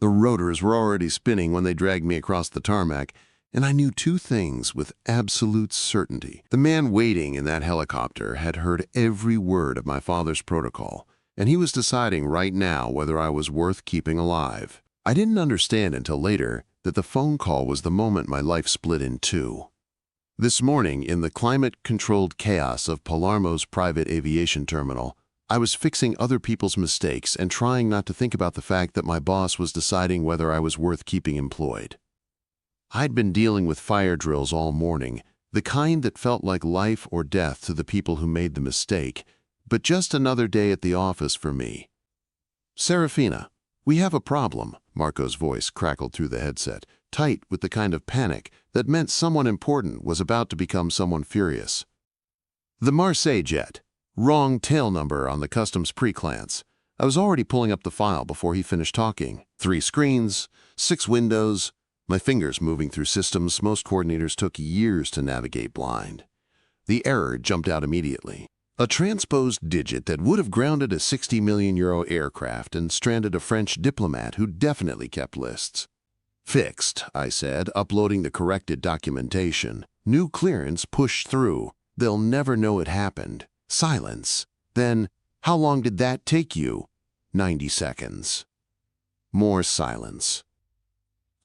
The rotors were already spinning when they dragged me across the tarmac, and I knew two things with absolute certainty. The man waiting in that helicopter had heard every word of my father's protocol, and he was deciding right now whether I was worth keeping alive. I didn't understand until later that the phone call was the moment my life split in two. This morning, in the climate-controlled chaos of Palermo's private aviation terminal, I was fixing other people's mistakes and trying not to think about the fact that my boss was deciding whether I was worth keeping employed. I'd been dealing with fire drills all morning, the kind that felt like life or death to the people who made the mistake, but just another day at the office for me. "Saraphina, we have a problem," Marco's voice crackled through the headset, tight with the kind of panic that meant someone important was about to become someone furious. "The Marseille jet. Wrong tail number on the customs pre-clearance." I was already pulling up the file before he finished talking. 3 screens, 6 windows, my fingers moving through systems most coordinators took years to navigate blind. The error jumped out immediately. A transposed digit that would have grounded a €60 million aircraft and stranded a French diplomat who definitely kept lists. "Fixed," I said, uploading the corrected documentation. "New clearance pushed through. They'll never know it happened." Silence. Then, "How long did that take you?" 90 seconds. More silence.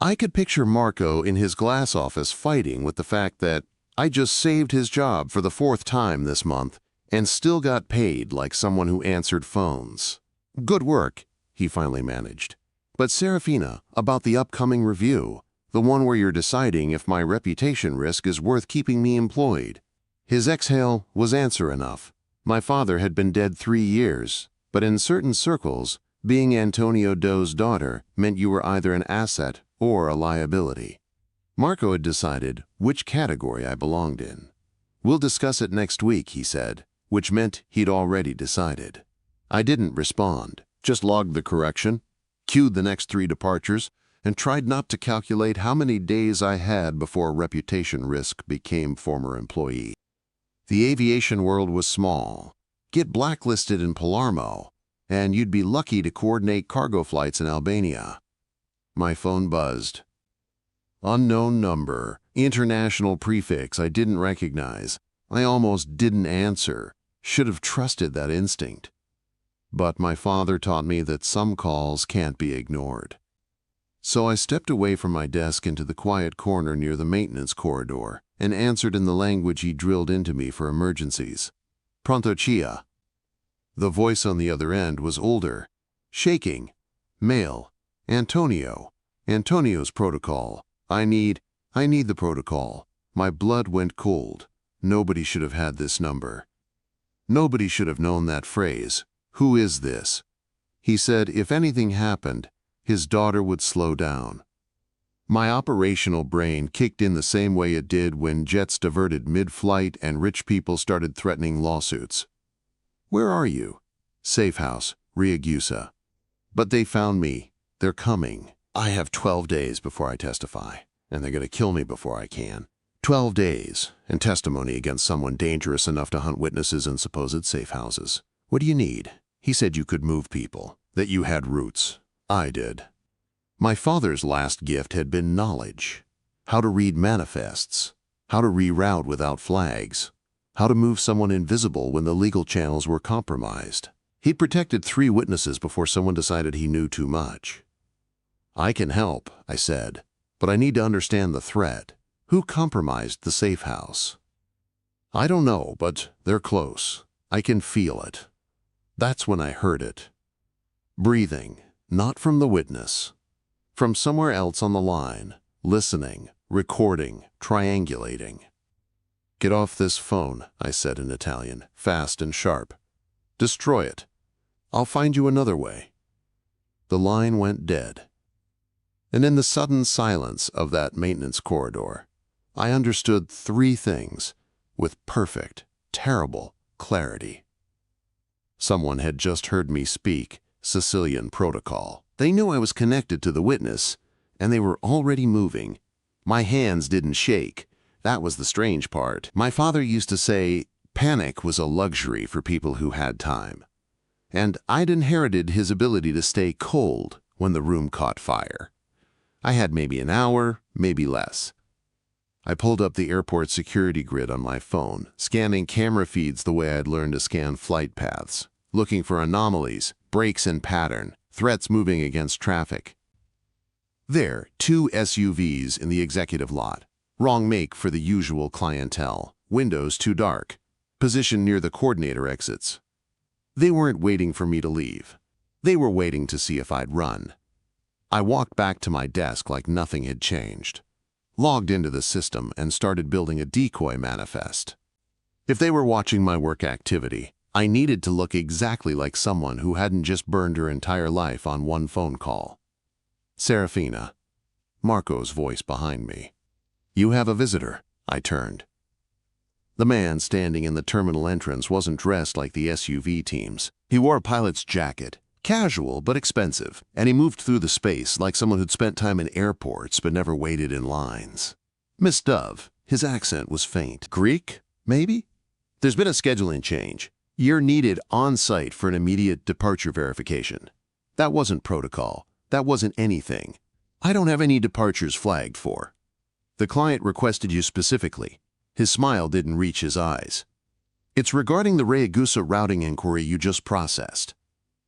I could picture Marco in his glass office fighting with the fact that I just saved his job for the 4th time this month and still got paid like someone who answered phones. "Good work," he finally managed. "But Saraphina, about the upcoming review, the one where you're deciding if my reputation risk is worth keeping me employed." His exhale was answer enough. My father had been dead 3 years, but in certain circles, being Antonio Doe's daughter meant you were either an asset or a liability. Marco had decided which category I belonged in. "We'll discuss it next week," he said, which meant he'd already decided. I didn't respond, just logged the correction, queued the next 3 departures, and tried not to calculate how many days I had before reputation risk became former employee. The aviation world was small. Get blacklisted in Palermo, and you'd be lucky to coordinate cargo flights in Albania. My phone buzzed. Unknown number, international prefix I didn't recognize. I almost didn't answer. Should have trusted that instinct. But my father taught me that some calls can't be ignored. So I stepped away from my desk into the quiet corner near the maintenance corridor and answered in the language he drilled into me for emergencies. "Pronto Chia." The voice on the other end was older, shaking. Male. "Antonio. Antonio's protocol. I need the protocol." My blood went cold. Nobody should have had this number. Nobody should have known that phrase. "Who is this?" He said if anything happened, his daughter would slow down. My operational brain kicked in the same way it did when jets diverted mid-flight and rich people started threatening lawsuits. "Where are you?" "Safe house, Riagusa." "But they found me. They're coming. I have 12 days before I testify, and they're going to kill me before I can. 12 days, and testimony against someone dangerous enough to hunt witnesses in supposed safe houses. What do you need?" He said you could move people, that you had roots. I did. My father's last gift had been knowledge. How to read manifests. How to reroute without flags. How to move someone invisible when the legal channels were compromised. He protected 3 witnesses before someone decided he knew too much. "I can help," I said, "but I need to understand the threat. Who compromised the safe house?" "I don't know, but they're close. I can feel it." That's when I heard it. Breathing, not from the witness. From somewhere else on the line, listening, recording, triangulating. "Get off this phone," I said in Italian, fast and sharp. "Destroy it. I'll find you another way." The line went dead. And in the sudden silence of that maintenance corridor, I understood 3 things with perfect, terrible clarity. Someone had just heard me speak Sicilian protocol. They knew I was connected to the witness, and they were already moving. My hands didn't shake. That was the strange part. My father used to say panic was a luxury for people who had time. And I'd inherited his ability to stay cold, when the room caught fire. I had maybe an hour, maybe less. I pulled up the airport security grid on my phone, scanning camera feeds the way I'd learned to scan flight paths, looking for anomalies, breaks in pattern, threats moving against traffic. There, 2 SUVs in the executive lot. Wrong make for the usual clientele. Windows too dark. Positioned near the coordinator exits. They weren't waiting for me to leave. They were waiting to see if I'd run. I walked back to my desk like nothing had changed. Logged into the system and started building a decoy manifest. If they were watching my work activity, I needed to look exactly like someone who hadn't just burned her entire life on one phone call. Saraphina. Marco's voice behind me. "You have a visitor." I turned. The man standing in the terminal entrance wasn't dressed like the SUV teams. He wore a pilot's jacket, casual but expensive, and he moved through the space like someone who'd spent time in airports but never waited in lines. Miss Dove, his accent was faint. "Greek, maybe?" "There's been a scheduling change. You're needed on-site for an immediate departure verification." That wasn't protocol. That wasn't anything. "I don't have any departures flagged for." "The client requested you specifically." His smile didn't reach his eyes. "It's regarding the Rayagusa routing inquiry you just processed."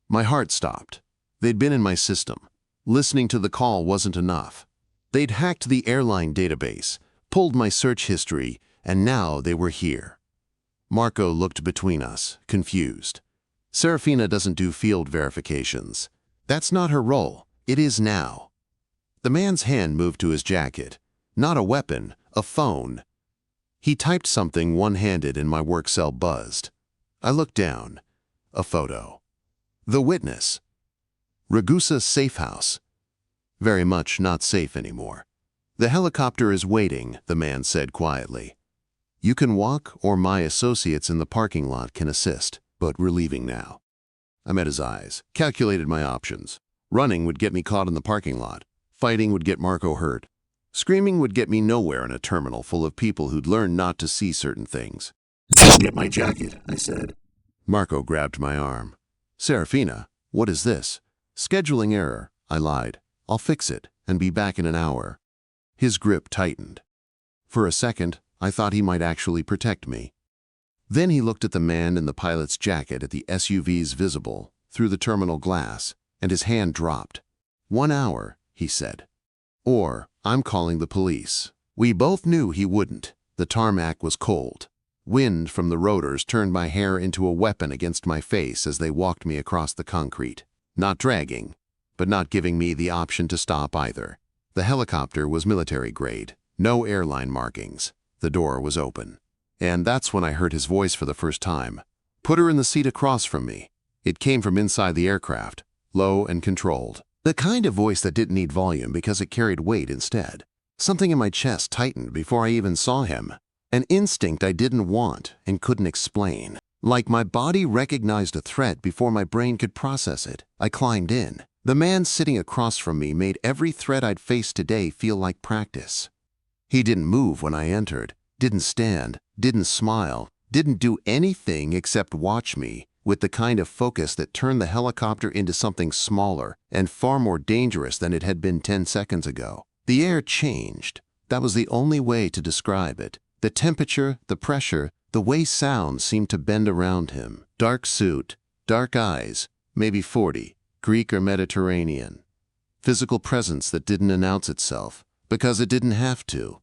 My heart stopped. They'd been in my system. Listening to the call wasn't enough. They'd hacked the airline database, pulled my search history, and now they were here. Marco looked between us, confused. "Saraphina doesn't do field verifications. That's not her role. It is now." The man's hand moved to his jacket. Not a weapon, a phone. He typed something one-handed and my work cell buzzed. I looked down. A photo. The witness. Ragusa safe house. Very much not safe anymore. "The helicopter is waiting," the man said quietly. "You can walk or my associates in the parking lot can assist, but we're leaving now." I met his eyes, calculated my options. Running would get me caught in the parking lot. Fighting would get Marco hurt. Screaming would get me nowhere in a terminal full of people who'd learned not to see certain things. "Get my jacket," I said. Marco grabbed my arm. "Saraphina, what is this?" "Scheduling error," I lied. "I'll fix it and be back in an hour." His grip tightened. For a second, I thought he might actually protect me. Then he looked at the man in the pilot's jacket at the SUVs visible through the terminal glass, and his hand dropped. "1 hour," he said. "Or I'm calling the police." We both knew he wouldn't. The tarmac was cold. Wind from the rotors turned my hair into a weapon against my face as they walked me across the concrete. Not dragging, but not giving me the option to stop either. The helicopter was military grade. No airline markings. The door was open. And that's when I heard his voice for the first time. "Put her in the seat across from me." It came from inside the aircraft, low and controlled. The kind of voice that didn't need volume because it carried weight instead. Something in my chest tightened before I even saw him. An instinct I didn't want and couldn't explain. Like my body recognized a threat before my brain could process it. I climbed in. The man sitting across from me made every threat I'd faced today feel like practice. He didn't move when I entered, didn't stand, didn't smile, didn't do anything except watch me, with the kind of focus that turned the helicopter into something smaller and far more dangerous than it had been 10 seconds ago. The air changed. That was the only way to describe it. The temperature, the pressure, the way sound seemed to bend around him. Dark suit, dark eyes, maybe 40, Greek or Mediterranean. Physical presence that didn't announce itself, because it didn't have to.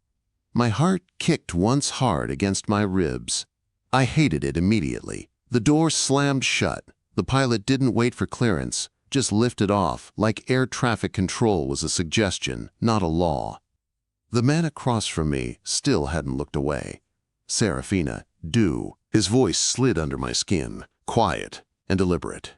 My heart kicked once hard against my ribs. I hated it immediately. The door slammed shut. The pilot didn't wait for clearance, just lifted off, like air traffic control was a suggestion, not a law. The man across from me still hadn't looked away. "Saraphina, do." His voice slid under my skin, quiet and deliberate.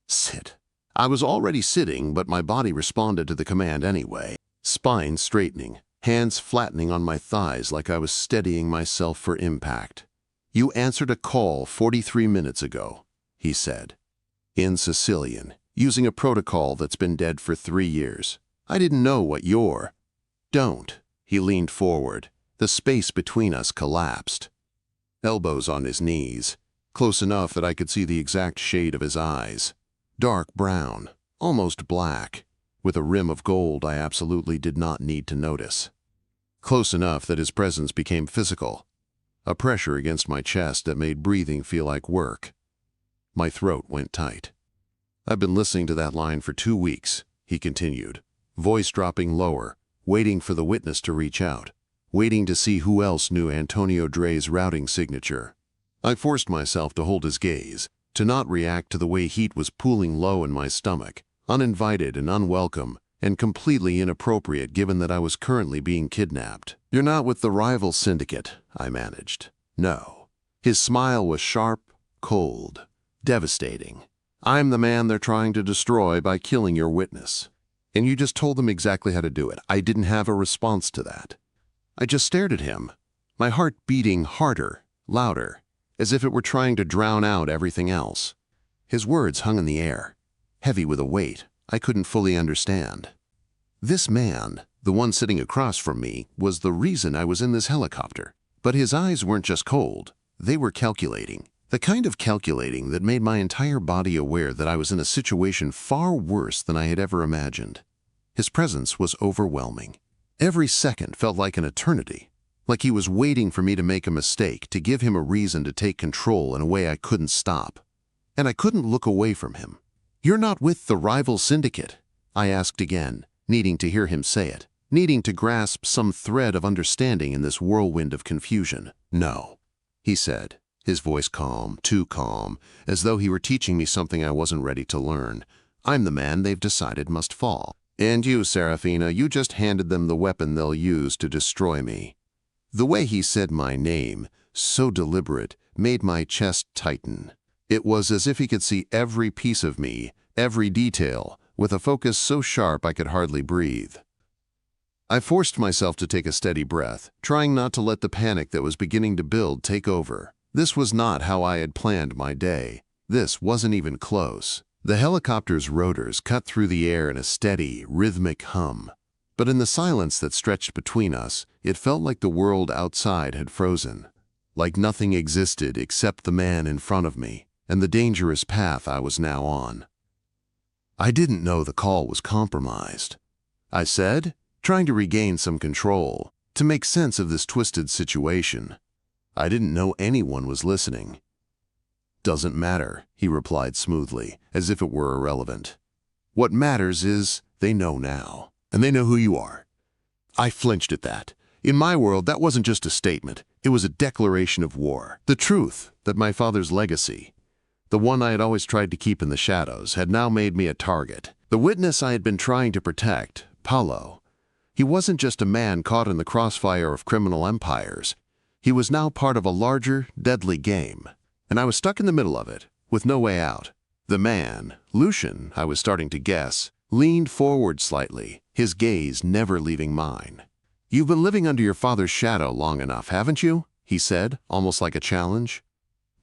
"Sit." I was already sitting, but my body responded to the command anyway. Spine straightening, hands flattening on my thighs like I was steadying myself for impact. "You answered a call 43 minutes ago," he said. "In Sicilian, using a protocol that's been dead for 3 years. I didn't know what your—" "Don't." He leaned forward. The space between us collapsed. Elbows on his knees, close enough that I could see the exact shade of his eyes. Dark brown, almost black, with a rim of gold I absolutely did not need to notice. Close enough that his presence became physical, a pressure against my chest that made breathing feel like work. My throat went tight. "I've been listening to that line for 2 weeks," he continued, voice dropping lower, waiting for the witness to reach out, waiting to see who else knew Antonio Dre's routing signature. I forced myself to hold his gaze, to not react to the way heat was pooling low in my stomach, uninvited and unwelcome, and completely inappropriate given that I was currently being kidnapped. "You're not with the rival syndicate," I managed. "No." His smile was sharp, cold, devastating. "I'm the man they're trying to destroy by killing your witness. And you just told them exactly how to do it." I didn't have a response to that. I just stared at him, my heart beating harder, louder, as if it were trying to drown out everything else. His words hung in the air, heavy with a weight I couldn't fully understand. This man, the one sitting across from me, was the reason I was in this helicopter. But his eyes weren't just cold, they were calculating. The kind of calculating that made my entire body aware that I was in a situation far worse than I had ever imagined. His presence was overwhelming. Every second felt like an eternity, like he was waiting for me to make a mistake, to give him a reason to take control in a way I couldn't stop. And I couldn't look away from him. "You're not with the rival syndicate?" I asked again, needing to hear him say it, needing to grasp some thread of understanding in this whirlwind of confusion. "No," he said, his voice calm, too calm, as though he were teaching me something I wasn't ready to learn. "I'm the man they've decided must fall. And you, Saraphina, you just handed them the weapon they'll use to destroy me." The way he said my name, so deliberate, made my chest tighten. It was as if he could see every piece of me, every detail, with a focus so sharp I could hardly breathe. I forced myself to take a steady breath, trying not to let the panic that was beginning to build take over. This was not how I had planned my day. This wasn't even close. The helicopter's rotors cut through the air in a steady, rhythmic hum. But in the silence that stretched between us, it felt like the world outside had frozen. Like nothing existed except the man in front of me, and the dangerous path I was now on. "I didn't know the call was compromised," I said, trying to regain some control, to make sense of this twisted situation. "I didn't know anyone was listening." "Doesn't matter," he replied smoothly, as if it were irrelevant. "What matters is they know now, and they know who you are." I flinched at that. In my world, that wasn't just a statement. It was a declaration of war. The truth that my father's legacy, the one I had always tried to keep in the shadows, had now made me a target. The witness I had been trying to protect, Paolo, he wasn't just a man caught in the crossfire of criminal empires. He was now part of a larger, deadly game, and I was stuck in the middle of it, with no way out. The man, Lucian, I was starting to guess, leaned forward slightly, his gaze never leaving mine. "You've been living under your father's shadow long enough, haven't you?" he said, almost like a challenge.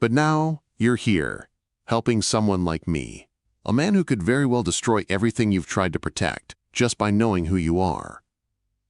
"But now you're here, helping someone like me, a man who could very well destroy everything you've tried to protect, just by knowing who you are."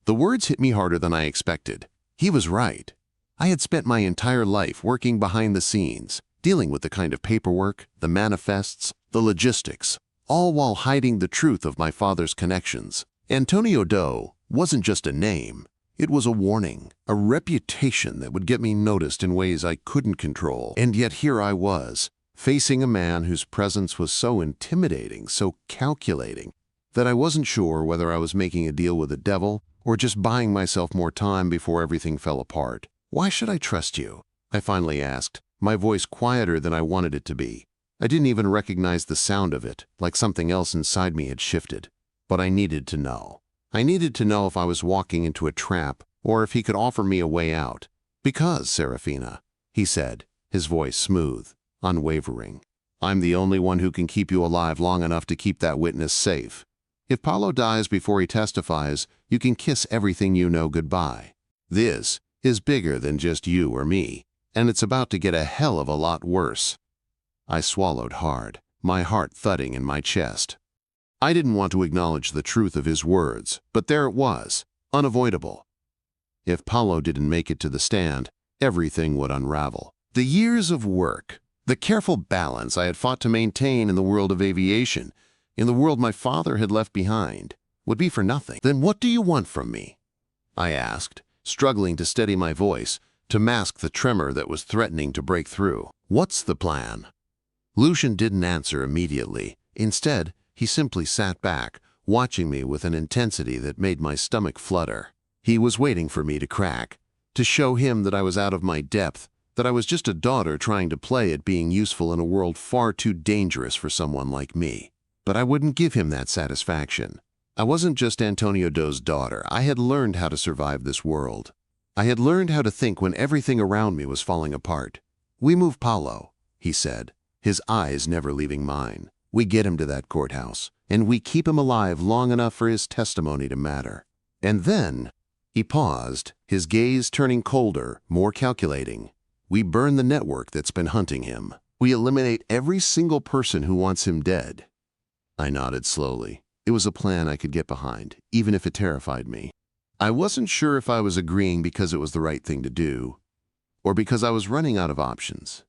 The words hit me harder than I expected. He was right. I had spent my entire life working behind the scenes, dealing with the kind of paperwork, the manifests, the logistics, all while hiding the truth of my father's connections. Antonio Doe wasn't just a name. It was a warning, a reputation that would get me noticed in ways I couldn't control. And yet here I was, facing a man whose presence was so intimidating, so calculating, that I wasn't sure whether I was making a deal with the devil or just buying myself more time before everything fell apart. "Why should I trust you?" I finally asked, my voice quieter than I wanted it to be. I didn't even recognize the sound of it, like something else inside me had shifted. But I needed to know. I needed to know if I was walking into a trap or if he could offer me a way out. "Because, Saraphina," he said, his voice smooth, unwavering, "I'm the only one who can keep you alive long enough to keep that witness safe. If Paolo dies before he testifies, you can kiss everything you know goodbye. This is bigger than just you or me, and it's about to get a hell of a lot worse." I swallowed hard, my heart thudding in my chest. I didn't want to acknowledge the truth of his words, but there it was, unavoidable. If Paolo didn't make it to the stand, everything would unravel. The years of work, the careful balance I had fought to maintain in the world of aviation, in the world my father had left behind, would be for nothing. Then what do you want from me? I asked, struggling to steady my voice, to mask the tremor that was threatening to break through. What's the plan? Lucian didn't answer immediately. Instead, he simply sat back, watching me with an intensity that made my stomach flutter. He was waiting for me to crack, to show him that I was out of my depth, that I was just a daughter trying to play at being useful in a world far too dangerous for someone like me. But I wouldn't give him that satisfaction. I wasn't just Antonio Doe's daughter. I had learned how to survive this world. I had learned how to think when everything around me was falling apart. We move Paolo, he said, his eyes never leaving mine. We get him to that courthouse, and we keep him alive long enough for his testimony to matter. And then, he paused, his gaze turning colder, more calculating. We burn the network that's been hunting him. We eliminate every single person who wants him dead. I nodded slowly. It was a plan I could get behind, even if it terrified me. I wasn't sure if I was agreeing because it was the right thing to do, or because I was running out of options.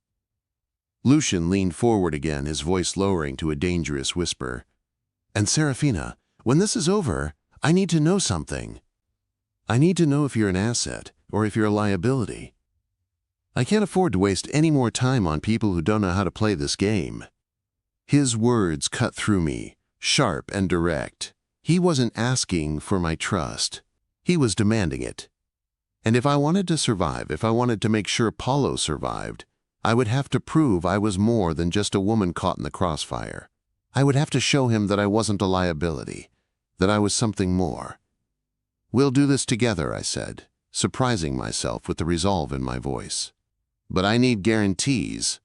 Lucian leaned forward again, his voice lowering to a dangerous whisper. And Saraphina, when this is over, I need to know something. I need to know if you're an asset or if you're a liability. I can't afford to waste any more time on people who don't know how to play this game. His words cut through me, sharp and direct. He wasn't asking for my trust. He was demanding it. And if I wanted to survive, if I wanted to make sure Paolo survived, I would have to prove I was more than just a woman caught in the crossfire. I would have to show him that I wasn't a liability, that I was something more. We'll do this together, I said, surprising myself with the resolve in my voice. But I need guarantees.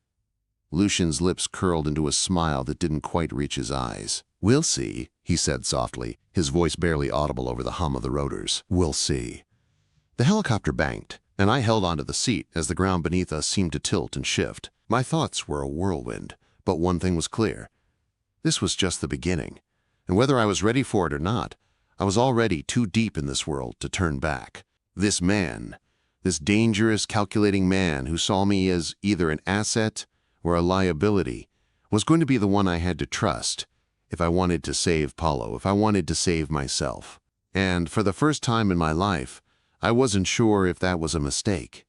Lucian's lips curled into a smile that didn't quite reach his eyes. We'll see, he said softly, his voice barely audible over the hum of the rotors. We'll see. The helicopter banked, and I held onto the seat as the ground beneath us seemed to tilt and shift. My thoughts were a whirlwind, but one thing was clear. This was just the beginning, and whether I was ready for it or not, I was already too deep in this world to turn back. This man, this dangerous, calculating man who saw me as either an asset or a liability, was going to be the one I had to trust if I wanted to save Paolo, if I wanted to save myself. And for the first time in my life, I wasn't sure if that was a mistake.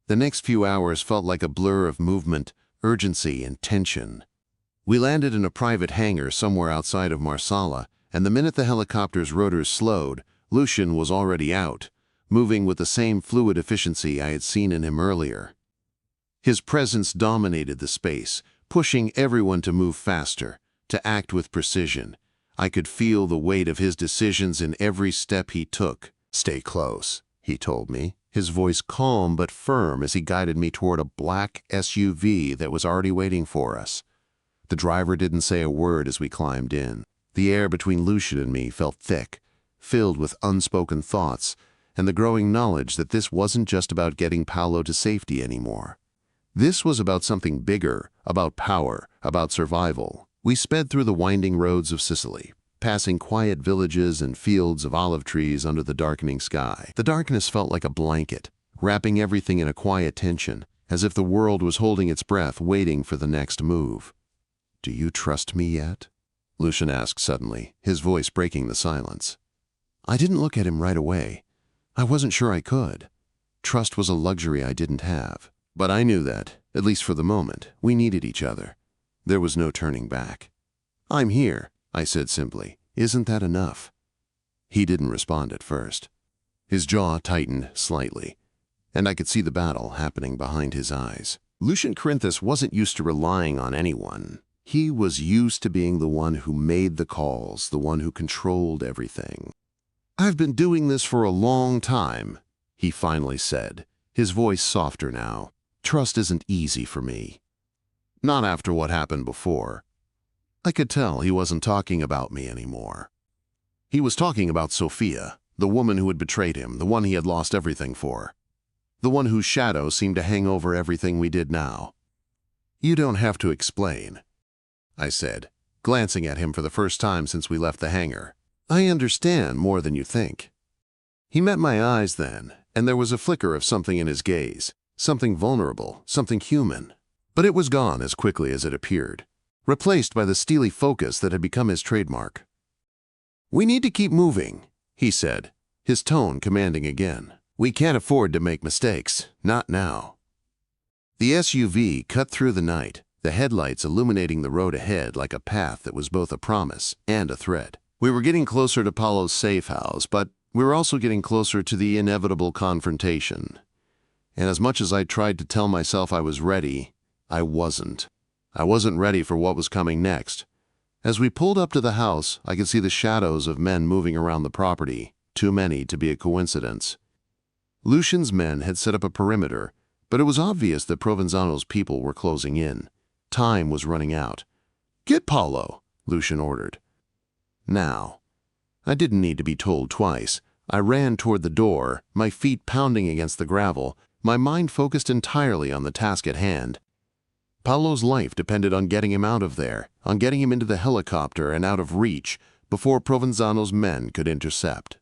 The next few hours felt like a blur of movement, urgency, and tension. We landed in a private hangar somewhere outside of Marsala, and the minute the helicopter's rotors slowed, Lucian was already out, moving with the same fluid efficiency I had seen in him earlier. His presence dominated the space, pushing everyone to move faster, to act with precision. I could feel the weight of his decisions in every step he took. Stay close, he told me, his voice calm but firm as he guided me toward a black SUV that was already waiting for us. The driver didn't say a word as we climbed in. The air between Lucian and me felt thick, filled with unspoken thoughts, and the growing knowledge that this wasn't just about getting Paolo to safety anymore. This was about something bigger, about power, about survival. We sped through the winding roads of Sicily, passing quiet villages and fields of olive trees under the darkening sky. The darkness felt like a blanket, wrapping everything in a quiet tension, as if the world was holding its breath, waiting for the next move. "Do you trust me yet?" Lucian asked suddenly, his voice breaking the silence. I didn't look at him right away. I wasn't sure I could. Trust was a luxury I didn't have. But I knew that, at least for the moment, we needed each other. There was no turning back. "I'm here," I said simply. "Isn't that enough?" He didn't respond at first. His jaw tightened slightly, and I could see the battle happening behind his eyes. Lucian Corinthus wasn't used to relying on anyone. He was used to being the one who made the calls, the one who controlled everything. "I've been doing this for a long time," he finally said, his voice softer now. "Trust isn't easy for me. Not after what happened before." I could tell he wasn't talking about me anymore. He was talking about Sophia, the woman who had betrayed him, the one he had lost everything for, the one whose shadow seemed to hang over everything we did now. "You don't have to explain," I said, glancing at him for the first time since we left the hangar. "I understand more than you think." He met my eyes then, and there was a flicker of something in his gaze, something vulnerable, something human. But it was gone as quickly as it appeared, replaced by the steely focus that had become his trademark. "We need to keep moving," he said, his tone commanding again. "We can't afford to make mistakes, not now." The SUV cut through the night, the headlights illuminating the road ahead like a path that was both a promise and a threat. We were getting closer to Paulo's safe house, but we were also getting closer to the inevitable confrontation. And as much as I tried to tell myself I was ready, I wasn't. I wasn't ready for what was coming next. As we pulled up to the house, I could see the shadows of men moving around the property, too many to be a coincidence. Lucian's men had set up a perimeter, but it was obvious that Provenzano's people were closing in. Time was running out. "Get Paulo," Lucian ordered. Now. I didn't need to be told twice. I ran toward the door, my feet pounding against the gravel, my mind focused entirely on the task at hand. Paulo's life depended on getting him out of there, on getting him into the helicopter and out of reach before Provenzano's men could intercept.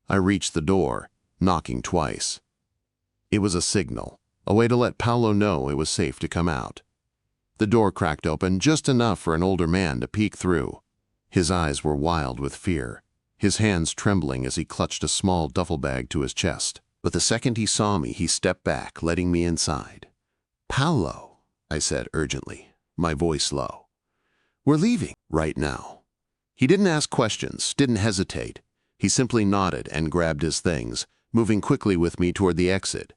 I reached the door, knocking twice. It was a signal, a way to let Paulo know it was safe to come out. The door cracked open just enough for an older man to peek through. His eyes were wild with fear, his hands trembling as he clutched a small duffel bag to his chest. But the second he saw me, he stepped back, letting me inside. "Paulo," I said urgently, my voice low. "We're leaving right now." He didn't ask questions, didn't hesitate. He simply nodded and grabbed his things, moving quickly with me toward the exit.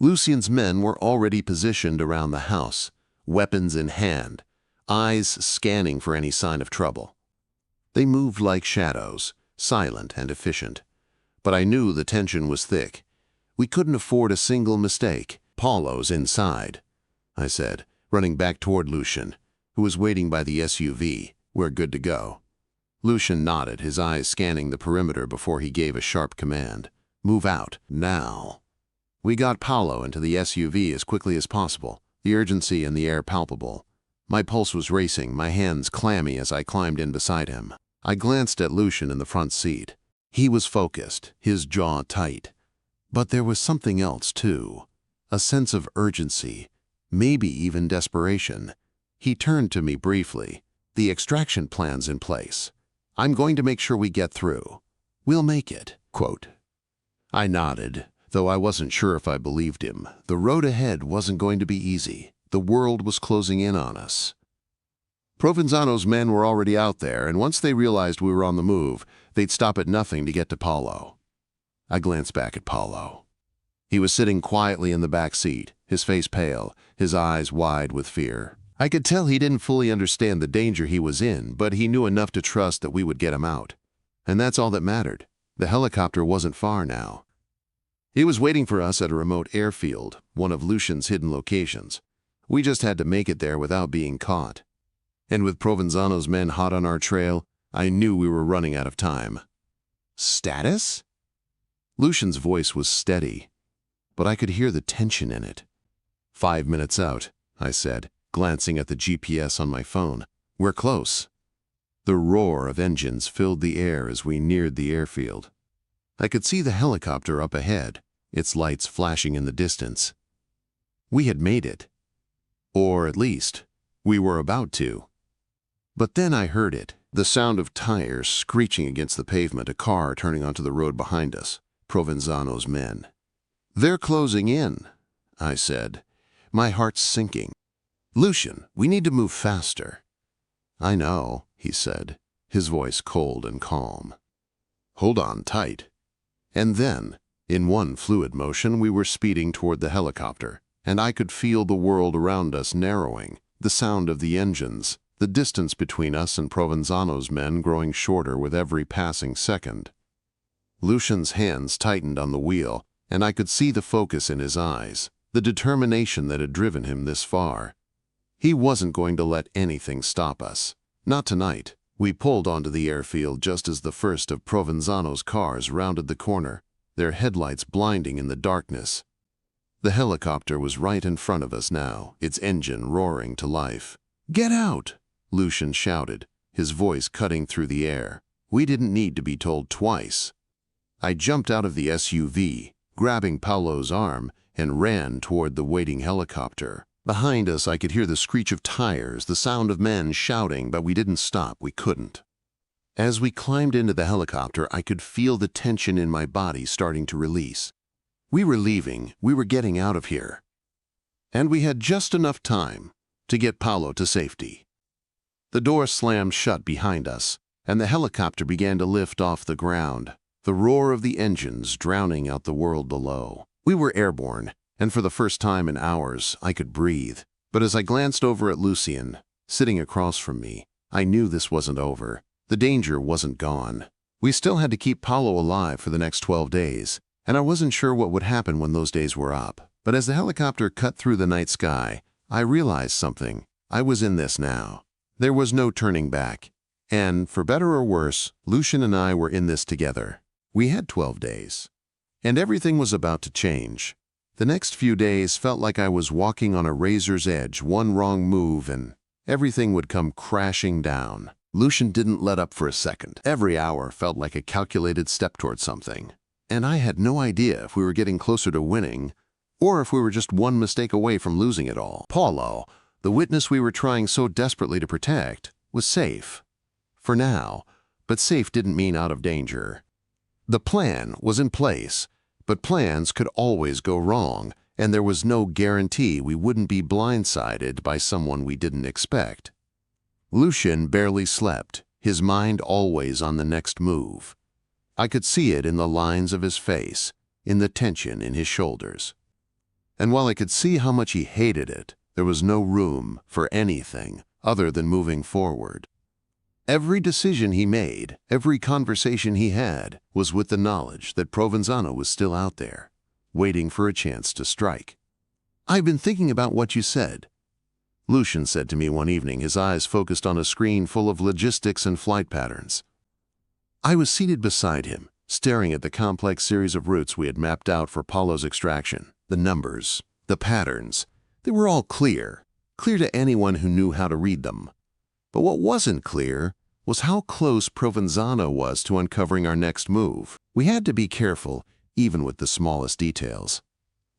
Lucian's men were already positioned around the house, weapons in hand, eyes scanning for any sign of trouble. They moved like shadows, silent and efficient. But I knew the tension was thick. We couldn't afford a single mistake. "Paulo's inside," I said, running back toward Lucian, who was waiting by the SUV. "We're good to go." Lucian nodded, his eyes scanning the perimeter before he gave a sharp command. "Move out, now." We got Paulo into the SUV as quickly as possible, the urgency in the air palpable. My pulse was racing, my hands clammy as I climbed in beside him. I glanced at Lucian in the front seat. He was focused, his jaw tight. But there was something else, too. A sense of urgency, maybe even desperation. He turned to me briefly. "The extraction plan's in place. I'm going to make sure we get through. We'll make it," quote. I nodded, though I wasn't sure if I believed him. The road ahead wasn't going to be easy. The world was closing in on us. Provenzano's men were already out there, and once they realized we were on the move, they'd stop at nothing to get to Paulo. I glanced back at Paulo. He was sitting quietly in the back seat, his face pale, his eyes wide with fear. I could tell he didn't fully understand the danger he was in, but he knew enough to trust that we would get him out. And that's all that mattered. The helicopter wasn't far now. He was waiting for us at a remote airfield, one of Lucian's hidden locations. We just had to make it there without being caught. And with Provenzano's men hot on our trail, I knew we were running out of time. "Status?" Lucian's voice was steady, but I could hear the tension in it. 5 minutes out," I said, glancing at the GPS on my phone. "We're close." The roar of engines filled the air as we neared the airfield. I could see the helicopter up ahead, its lights flashing in the distance. We had made it. Or at least, we were about to. But then I heard it, the sound of tires screeching against the pavement, a car turning onto the road behind us, Provenzano's men. "They're closing in," I said, my heart sinking. "Lucian, we need to move faster." "I know," he said, his voice cold and calm. "Hold on tight." And then, in one fluid motion, we were speeding toward the helicopter, and I could feel the world around us narrowing, the sound of the engines, the distance between us and Provenzano's men growing shorter with every passing second. Lucian's hands tightened on the wheel, and I could see the focus in his eyes, the determination that had driven him this far. He wasn't going to let anything stop us. Not tonight. We pulled onto the airfield just as the first of Provenzano's cars rounded the corner, their headlights blinding in the darkness. The helicopter was right in front of us now, its engine roaring to life. "Get out!" Lucian shouted, his voice cutting through the air. We didn't need to be told twice. I jumped out of the SUV, grabbing Paulo's arm, and ran toward the waiting helicopter. Behind us, I could hear the screech of tires, the sound of men shouting, but we didn't stop. We couldn't. As we climbed into the helicopter, I could feel the tension in my body starting to release. We were leaving, we were getting out of here. And we had just enough time to get Paolo to safety. The door slammed shut behind us, and the helicopter began to lift off the ground, the roar of the engines drowning out the world below. We were airborne, and for the first time in hours, I could breathe. But as I glanced over at Lucien, sitting across from me, I knew this wasn't over. The danger wasn't gone. We still had to keep Paolo alive for the next 12 days, and I wasn't sure what would happen when those days were up. But as the helicopter cut through the night sky, I realized something. I was in this now. There was no turning back. And, for better or worse, Lucien and I were in this together. We had 12 days. And everything was about to change. The next few days felt like I was walking on a razor's edge, one wrong move, and everything would come crashing down. Lucien didn't let up for a second. Every hour felt like a calculated step toward something. And I had no idea if we were getting closer to winning, or if we were just one mistake away from losing it all. Paolo, the witness we were trying so desperately to protect, was safe. For now, but safe didn't mean out of danger. The plan was in place, but plans could always go wrong, and there was no guarantee we wouldn't be blindsided by someone we didn't expect. Lucien barely slept, his mind always on the next move. I could see it in the lines of his face, in the tension in his shoulders. And while I could see how much he hated it, there was no room for anything other than moving forward. Every decision he made, every conversation he had, was with the knowledge that Provenzano was still out there, waiting for a chance to strike. "I've been thinking about what you said," Lucien said to me one evening, his eyes focused on a screen full of logistics and flight patterns. I was seated beside him, staring at the complex series of routes we had mapped out for Paolo's extraction. The numbers, the patterns, they were all clear to anyone who knew how to read them. But what wasn't clear was how close Provenzano was to uncovering our next move. We had to be careful, even with the smallest details.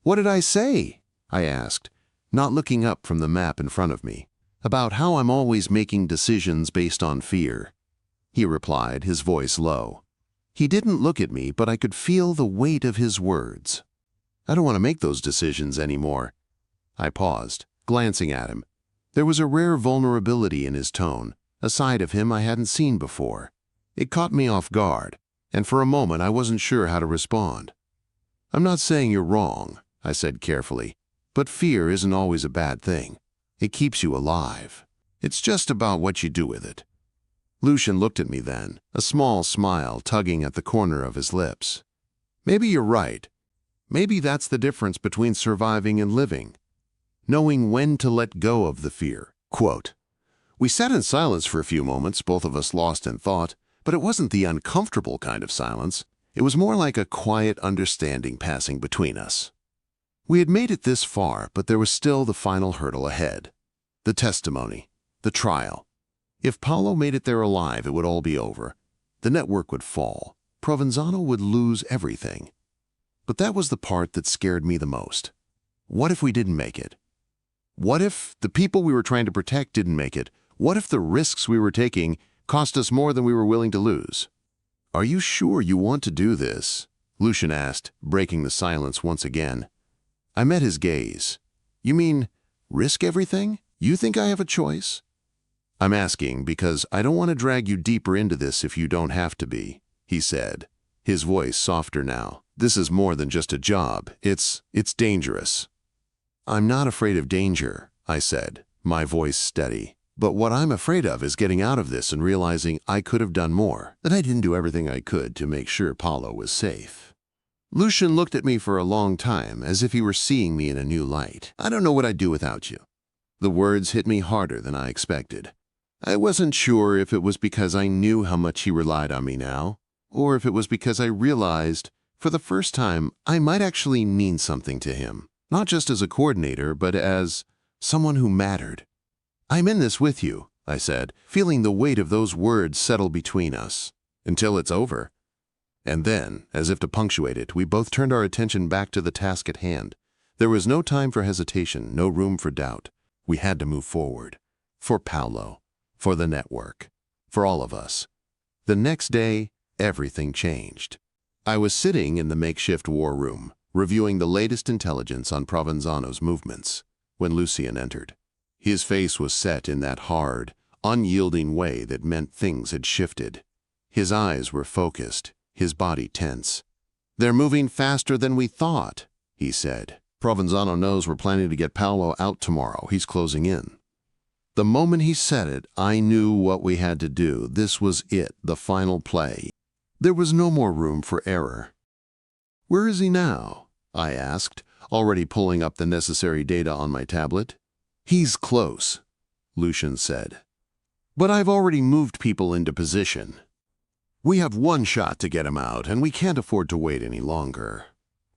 "What did I say?" I asked, not looking up from the map in front of me. "About how I'm always making decisions based on fear," he replied, his voice low. He didn't look at me, but I could feel the weight of his words. "I don't want to make those decisions anymore." I paused, glancing at him. There was a rare vulnerability in his tone, a side of him I hadn't seen before. It caught me off guard, and for a moment I wasn't sure how to respond. "I'm not saying you're wrong," I said carefully, "but fear isn't always a bad thing. It keeps you alive. It's just about what you do with it." Lucien looked at me then, a small smile tugging at the corner of his lips. "Maybe you're right. Maybe that's the difference between surviving and living. Knowing when to let go of the fear." Quote. We sat in silence for a few moments, both of us lost in thought, but it wasn't the uncomfortable kind of silence. It was more like a quiet understanding passing between us. We had made it this far, but there was still the final hurdle ahead. The testimony, the trial. If Paolo made it there alive, it would all be over. The network would fall. Provenzano would lose everything. But that was the part that scared me the most. What if we didn't make it? What if the people we were trying to protect didn't make it? What if the risks we were taking cost us more than we were willing to lose? "Are you sure you want to do this?" Lucien asked, breaking the silence once again. I met his gaze. "You mean risk everything? You think I have a choice?" "I'm asking because I don't want to drag you deeper into this if you don't have to be," he said, his voice softer now. "This is more than just a job. It's dangerous." "I'm not afraid of danger," I said, my voice steady. "But what I'm afraid of is getting out of this and realizing I could have done more, that I didn't do everything I could to make sure Paolo was safe." Lucien looked at me for a long time, as if he were seeing me in a new light. "I don't know what I'd do without you." The words hit me harder than I expected. I wasn't sure if it was because I knew how much he relied on me now, or if it was because I realized, for the first time, I might actually mean something to him. Not just as a coordinator, but as someone who mattered. "I'm in this with you," I said, feeling the weight of those words settle between us. "Until it's over." And then, as if to punctuate it, we both turned our attention back to the task at hand. There was no time for hesitation, no room for doubt. We had to move forward. For Paolo. For the network. For all of us. The next day, everything changed. I was sitting in the makeshift war room, reviewing the latest intelligence on Provenzano's movements, when Lucien entered. His face was set in that hard, unyielding way that meant things had shifted. His eyes were focused, his body tense. "They're moving faster than we thought," he said. "Provenzano knows we're planning to get Paolo out tomorrow. He's closing in." The moment he said it, I knew what we had to do. This was it, the final play. There was no more room for error. "Where is he now?" I asked, already pulling up the necessary data on my tablet. "He's close," Lucien said. "But I've already moved people into position. We have one shot to get him out, and we can't afford to wait any longer."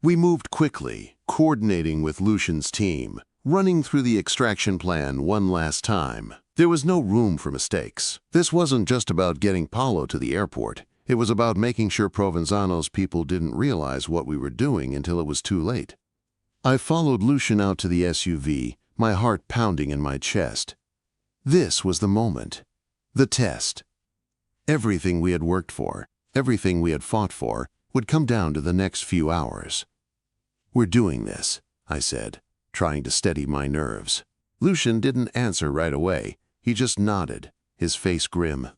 We moved quickly, coordinating with Lucien's team, running through the extraction plan one last time. There was no room for mistakes. This wasn't just about getting Paolo to the airport. It was about making sure Provenzano's people didn't realize what we were doing until it was too late. I followed Lucien out to the SUV, my heart pounding in my chest. This was the moment. The test. Everything we had worked for, everything we had fought for, would come down to the next few hours. "We're doing this," I said, trying to steady my nerves. Lucien didn't answer right away. He just nodded, his face grim.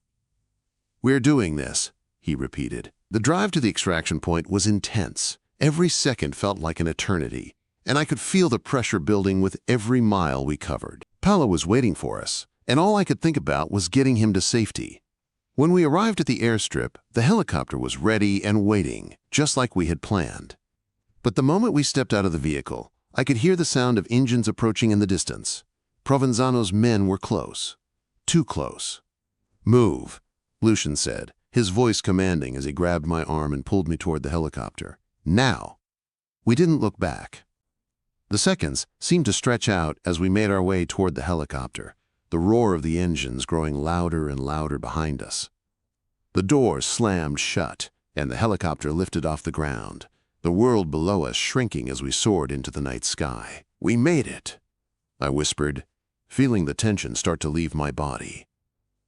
"We're doing this," he repeated. The drive to the extraction point was intense. Every second felt like an eternity, and I could feel the pressure building with every mile we covered. Paolo was waiting for us, and all I could think about was getting him to safety. When we arrived at the airstrip, the helicopter was ready and waiting, just like we had planned. But the moment we stepped out of the vehicle, I could hear the sound of engines approaching in the distance. Provenzano's men were close. Too close. "Move," Lucien said, his voice commanding as he grabbed my arm and pulled me toward the helicopter. "Now!" We didn't look back. The seconds seemed to stretch out as we made our way toward the helicopter, the roar of the engines growing louder and louder behind us. The doors slammed shut, and the helicopter lifted off the ground, the world below us shrinking as we soared into the night sky. "We made it," I whispered, feeling the tension start to leave my body.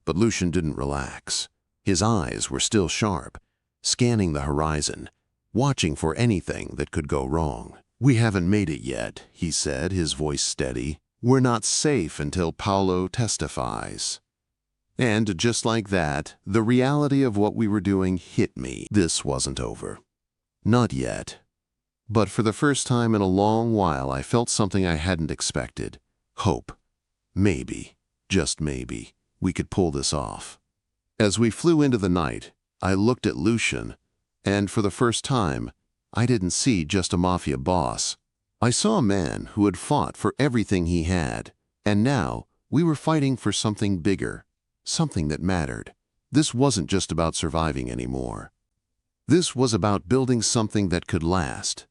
But Lucien didn't relax. His eyes were still sharp, scanning the horizon, watching for anything that could go wrong. "We haven't made it yet," he said, his voice steady. "We're not safe until Paolo testifies." And just like that, the reality of what we were doing hit me. This wasn't over. Not yet. But for the first time in a long while, I felt something I hadn't expected. Hope. Maybe, just maybe, we could pull this off. As we flew into the night, I looked at Lucien, and for the first time, I didn't see just a Mafia boss. I saw a man who had fought for everything he had, and now we were fighting for something bigger, something that mattered. This wasn't just about surviving anymore. This was about building something that could last,